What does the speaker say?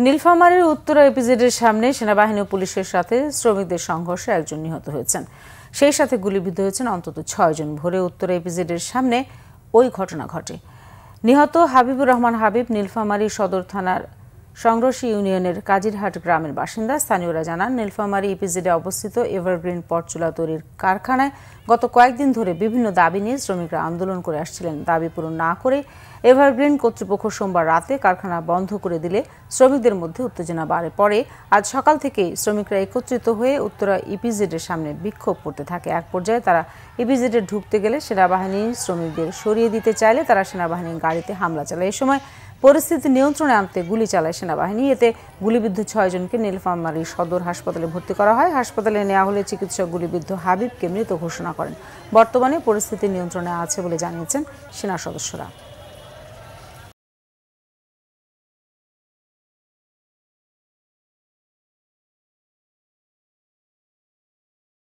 নীলফামারীর উত্তরা ইপিজেডের সামনে সেনাবাহিনী ও পুলিশের সাথে শ্রমিকদের সংঘর্ষে একজন নিহত হয়েছেন। সেই সাথে গুলিবিদ্ধ হয়েছেন অন্তত 6 জন। ভোরে উত্তরা ইপিজেডের সামনে ওই ঘটনা ঘটে। নিহত হাবিবুর রহমান হাবিব নীলফামারী সদর থানার সংঘর্ষী ইউনিয়নের কাজিরহাট গ্রামের বাসিন্দা। স্থানীয়রা জানান, নীলফামারী ইপিজেডে অবস্থিত এভারগ্রিন পটচুলা তৈরির কারখানায় গত কয়েকদিন ধরে বিভিন্ন দাবি নিয়ে শ্রমিকরা আন্দোলন করে আসছিলেন। দাবি পূরণ না করে এভারগ্রিন কর্তৃপক্ষ সোমবার রাতে কারখানা বন্ধ করে দিলে শ্রমিকদের মধ্যে উত্তেজনা বাড়ে। পরে আজ সকাল থেকেই শ্রমিকরা একত্রিত হয়ে উত্তরা ইপিজেডের সামনে বিক্ষোভ করতে থাকে। এক পর্যায়ে তারা ইপিজেডে ঢুকতে গেলে সেনাবাহিনী শ্রমিকদের সরিয়ে দিতে চাইলে তারা সেনাবাহিনীর গাড়িতে হামলা চালায়। এই সময় পরিস্থিতি নিয়ন্ত্রণে আনতে গুলি চালায় সেনাবাহিনী। এতে গুলিবিদ্ধ 6 জনকে নীলফামারী সদর হাসপাতালে ভর্তি করা হয়। হাসপাতালে নেওয়া হলে চিকিৎসক গুলিবিদ্ধ হাবিবকে মৃত ঘোষণা করেন। বর্তমানে পরিস্থিতি নিয়ন্ত্রণে আছে বলে জানিয়েছেন সেনা সদস্যরা।